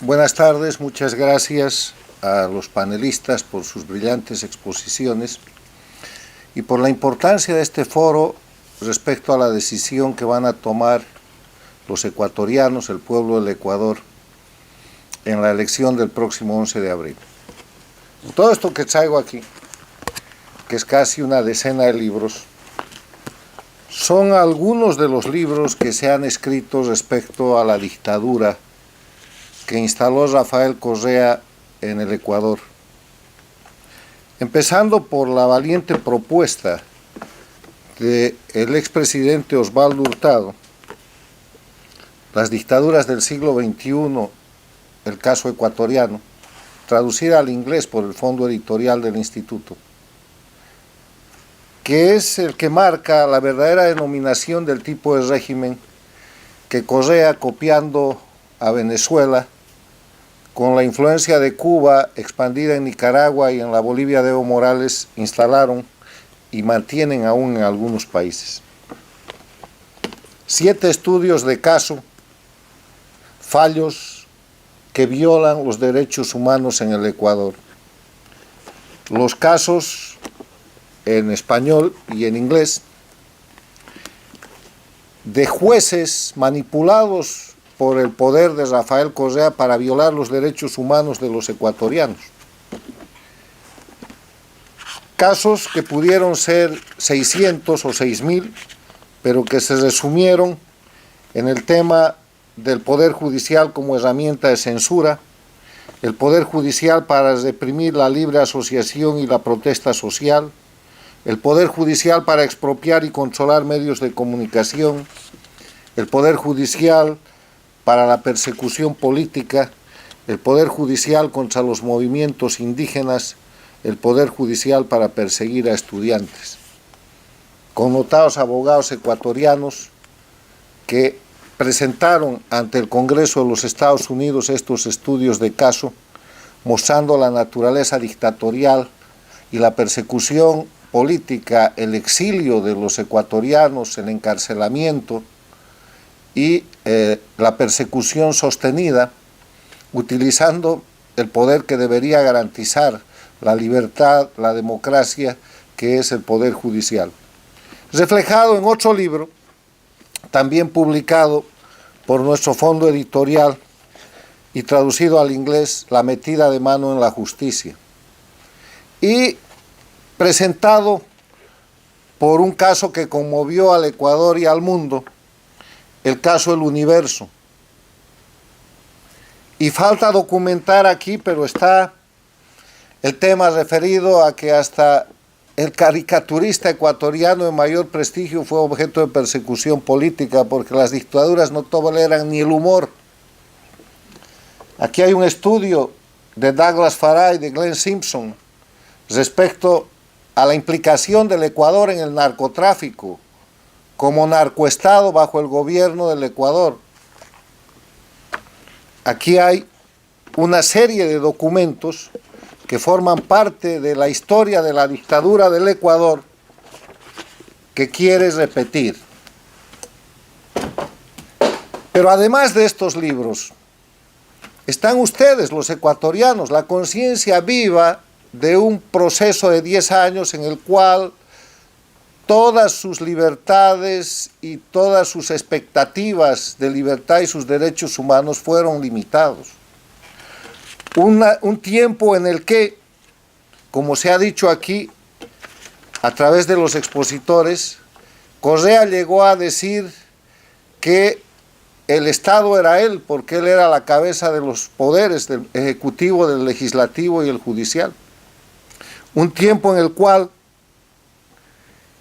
Buenas tardes, muchas gracias a los panelistas por sus brillantes exposiciones y por la importancia de este foro respecto a la decisión que van a tomar los ecuatorianos, el pueblo del Ecuador, en la elección del próximo 11 de abril. Todo esto que traigo aquí, que es casi una decena de libros, son algunos de los libros que se han escrito respecto a la dictadura que instaló Rafael Correa en el Ecuador. Empezando por la valiente propuesta del expresidente Osvaldo Hurtado, las dictaduras del siglo XXI, el caso ecuatoriano, traducida al inglés por el fondo editorial del Instituto, que es el que marca la verdadera denominación del tipo de régimen que Correa, copiando a Venezuela, con la influencia de Cuba expandida en Nicaragua y en la Bolivia de Evo Morales, instalaron y mantienen aún en algunos países. 7 estudios de caso, fallos que violan los derechos humanos en el Ecuador. Los casos en español y en inglés de jueces manipulados por el poder de Rafael Correa para violar los derechos humanos de los ecuatorianos. Casos que pudieron ser 600 o 6.000, pero que se resumieron en el tema del Poder Judicial como herramienta de censura, el Poder Judicial para reprimir la libre asociación y la protesta social, el Poder Judicial para expropiar y controlar medios de comunicación, el Poder Judicial para la persecución política, el Poder Judicial contra los movimientos indígenas, el Poder Judicial para perseguir a estudiantes. Connotados abogados ecuatorianos que presentaron ante el Congreso de los Estados Unidos estos estudios de caso, mostrando la naturaleza dictatorial y la persecución política, el exilio de los ecuatorianos, el encarcelamiento y la persecución sostenida, utilizando el poder que debería garantizar la libertad, la democracia, que es el Poder Judicial. Reflejado en otro libro, también publicado por nuestro fondo editorial y traducido al inglés, La metida de mano en la justicia. Y presentado por un caso que conmovió al Ecuador y al mundo, el caso del Universo. Y falta documentar aquí, pero está el tema referido a que hasta el caricaturista ecuatoriano de mayor prestigio fue objeto de persecución política porque las dictaduras no toleran ni el humor. Aquí hay un estudio de Douglas Farah y de Glenn Simpson respecto a la implicación del Ecuador en el narcotráfico como narcoestado bajo el gobierno del Ecuador. Aquí hay una serie de documentos que forman parte de la historia de la dictadura del Ecuador que quiere repetir. Pero además de estos libros, están ustedes, los ecuatorianos, la conciencia viva de un proceso de 10 años en el cual todas sus libertades y todas sus expectativas de libertad y sus derechos humanos fueron limitados. Un tiempo en el que, como se ha dicho aquí, a través de los expositores, Correa llegó a decir que el Estado era él, porque él era la cabeza de los poderes, del ejecutivo, del legislativo y el judicial. Un tiempo en el cual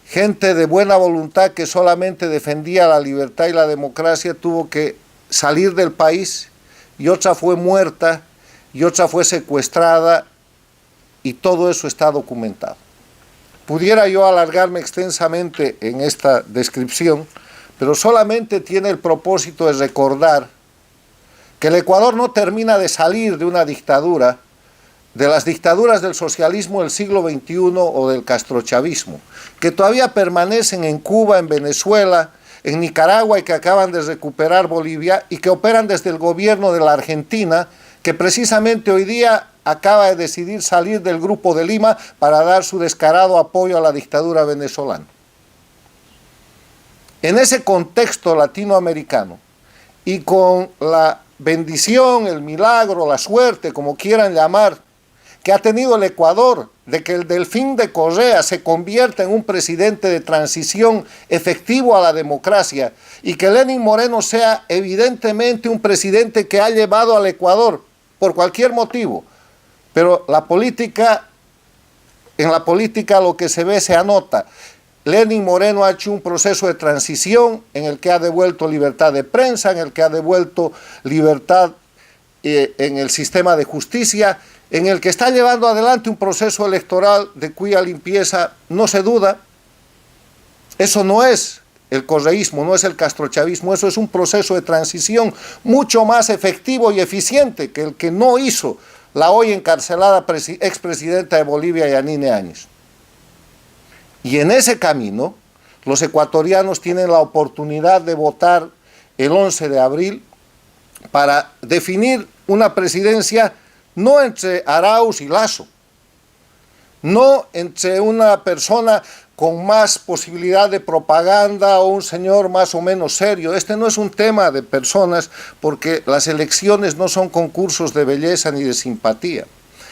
gente de buena voluntad que solamente defendía la libertad y la democracia tuvo que salir del país, y otra fue muerta, y otra fue secuestrada, y todo eso está documentado. Pudiera yo alargarme extensamente en esta descripción, pero solamente tiene el propósito de recordar que el Ecuador no termina de salir de una dictadura, de las dictaduras del socialismo del siglo XXI o del castrochavismo, que todavía permanecen en Cuba, en Venezuela, en Nicaragua y que acaban de recuperar Bolivia y que operan desde el gobierno de la Argentina, que precisamente hoy día acaba de decidir salir del Grupo de Lima para dar su descarado apoyo a la dictadura venezolana. En ese contexto latinoamericano y con la bendición, el milagro, la suerte, como quieran llamar, que ha tenido el Ecuador, de que el Delfín de Correa se convierta en un presidente de transición efectivo a la democracia y que Lenín Moreno sea evidentemente un presidente que ha llevado al Ecuador por cualquier motivo, pero en la política lo que se ve se anota. Lenín Moreno ha hecho un proceso de transición en el que ha devuelto libertad de prensa, en el que ha devuelto libertad en el sistema de justicia, en el que está llevando adelante un proceso electoral de cuya limpieza no se duda. Eso no es el correísmo, no es el castrochavismo, eso es un proceso de transición mucho más efectivo y eficiente que el que no hizo la hoy encarcelada expresidenta de Bolivia, Yanine Áñez. Y en ese camino, los ecuatorianos tienen la oportunidad de votar el 11 de abril para definir una presidencia no entre Arauz y Lasso, no entre una persona con más posibilidad de propaganda o un señor más o menos serio. Este no es un tema de personas, porque las elecciones no son concursos de belleza ni de simpatía.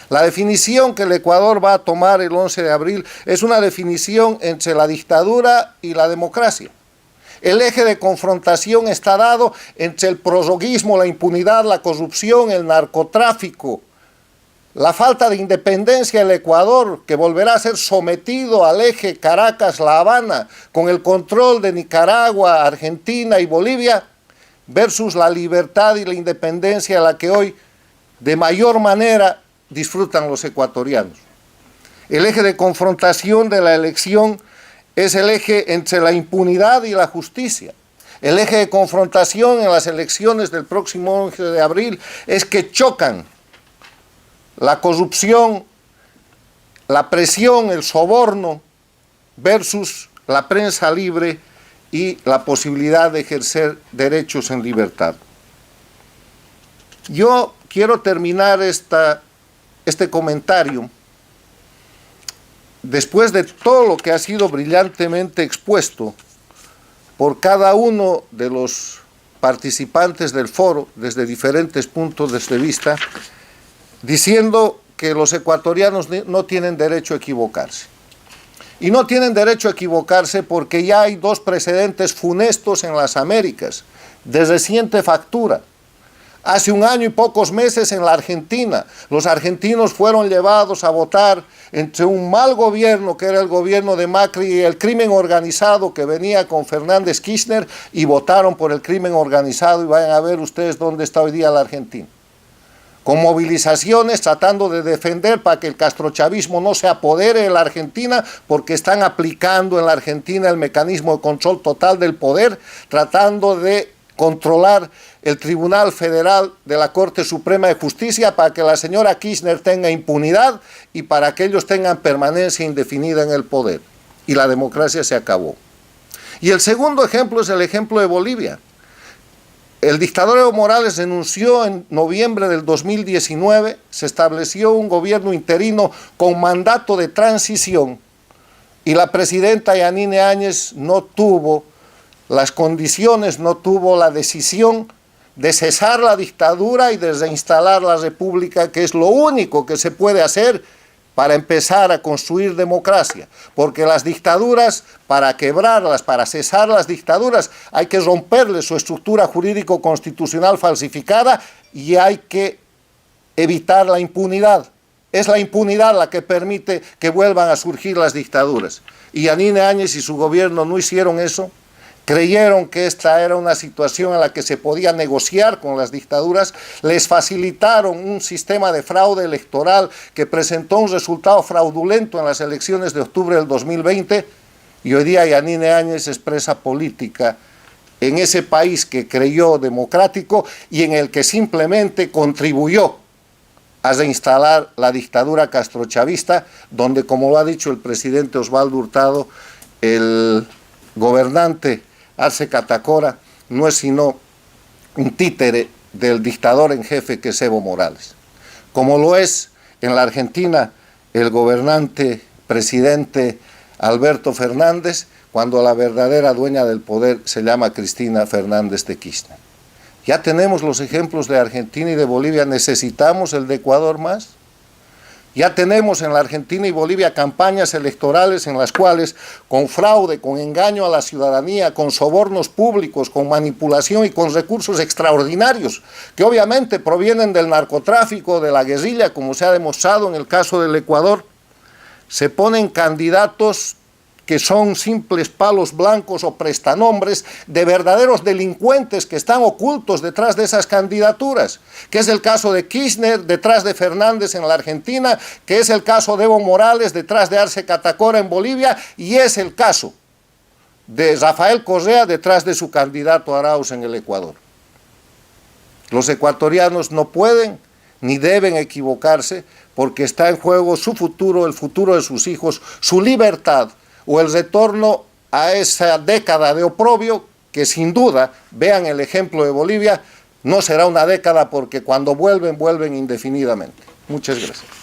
La definición que el Ecuador va a tomar el 11 de abril es una definición entre la dictadura y la democracia. El eje de confrontación está dado entre el prorroguismo, la impunidad, la corrupción, el narcotráfico, la falta de independencia del Ecuador, que volverá a ser sometido al eje Caracas-La Habana, con el control de Nicaragua, Argentina y Bolivia, versus la libertad y la independencia a la que hoy de mayor manera disfrutan los ecuatorianos. El eje de confrontación de la elección es el eje entre la impunidad y la justicia. El eje de confrontación en las elecciones del próximo 11 de abril es que chocan la corrupción, la presión, el soborno versus la prensa libre y la posibilidad de ejercer derechos en libertad. Yo quiero terminar este comentario después de todo lo que ha sido brillantemente expuesto por cada uno de los participantes del foro desde diferentes puntos de vista, diciendo que los ecuatorianos no tienen derecho a equivocarse. Y no tienen derecho a equivocarse porque ya hay dos precedentes funestos en las Américas, de reciente factura. Hace un año y pocos meses en la Argentina, los argentinos fueron llevados a votar entre un mal gobierno, que era el gobierno de Macri, y el crimen organizado que venía con Fernández Kirchner, y votaron por el crimen organizado, y vayan a ver ustedes dónde está hoy día la Argentina. Con movilizaciones tratando de defender para que el castrochavismo no se apodere de la Argentina, porque están aplicando en la Argentina el mecanismo de control total del poder, tratando de controlar el Tribunal Federal de la Corte Suprema de Justicia para que la señora Kirchner tenga impunidad y para que ellos tengan permanencia indefinida en el poder. Y la democracia se acabó. Y el segundo ejemplo es el ejemplo de Bolivia. El dictador Evo Morales renunció en noviembre del 2019, se estableció un gobierno interino con mandato de transición y la presidenta Yanine Áñez no tuvo las condiciones, no tuvo la decisión de cesar la dictadura y de reinstalar la república, que es lo único que se puede hacer para empezar a construir democracia, porque las dictaduras, para quebrarlas, para cesar las dictaduras, hay que romperles su estructura jurídico-constitucional falsificada y hay que evitar la impunidad. Es la impunidad la que permite que vuelvan a surgir las dictaduras. Y Yanine Áñez y su gobierno no hicieron eso. Creyeron que esta era una situación en la que se podía negociar con las dictaduras, les facilitaron un sistema de fraude electoral que presentó un resultado fraudulento en las elecciones de octubre del 2020, y hoy día Yanine Áñez es presa política en ese país que creyó democrático y en el que simplemente contribuyó a reinstalar la dictadura castrochavista, donde, como lo ha dicho el presidente Osvaldo Hurtado, el gobernante Arce Catacora no es sino un títere del dictador en jefe que es Evo Morales, como lo es en la Argentina el gobernante presidente Alberto Fernández, cuando la verdadera dueña del poder se llama Cristina Fernández de Kirchner. Ya tenemos los ejemplos de Argentina y de Bolivia, ¿necesitamos el de Ecuador más? Ya tenemos en la Argentina y Bolivia campañas electorales en las cuales, con fraude, con engaño a la ciudadanía, con sobornos públicos, con manipulación y con recursos extraordinarios, que obviamente provienen del narcotráfico, de la guerrilla, como se ha demostrado en el caso del Ecuador, se ponen candidatos que son simples palos blancos o prestanombres de verdaderos delincuentes que están ocultos detrás de esas candidaturas, que es el caso de Kirchner detrás de Fernández en la Argentina, que es el caso de Evo Morales detrás de Arce Catacora en Bolivia, y es el caso de Rafael Correa detrás de su candidato Arauz en el Ecuador. Los ecuatorianos no pueden ni deben equivocarse, porque está en juego su futuro, el futuro de sus hijos, su libertad, o el retorno a esa década de oprobio que sin duda, vean el ejemplo de Bolivia, no será una década porque cuando vuelven, vuelven indefinidamente. Muchas gracias.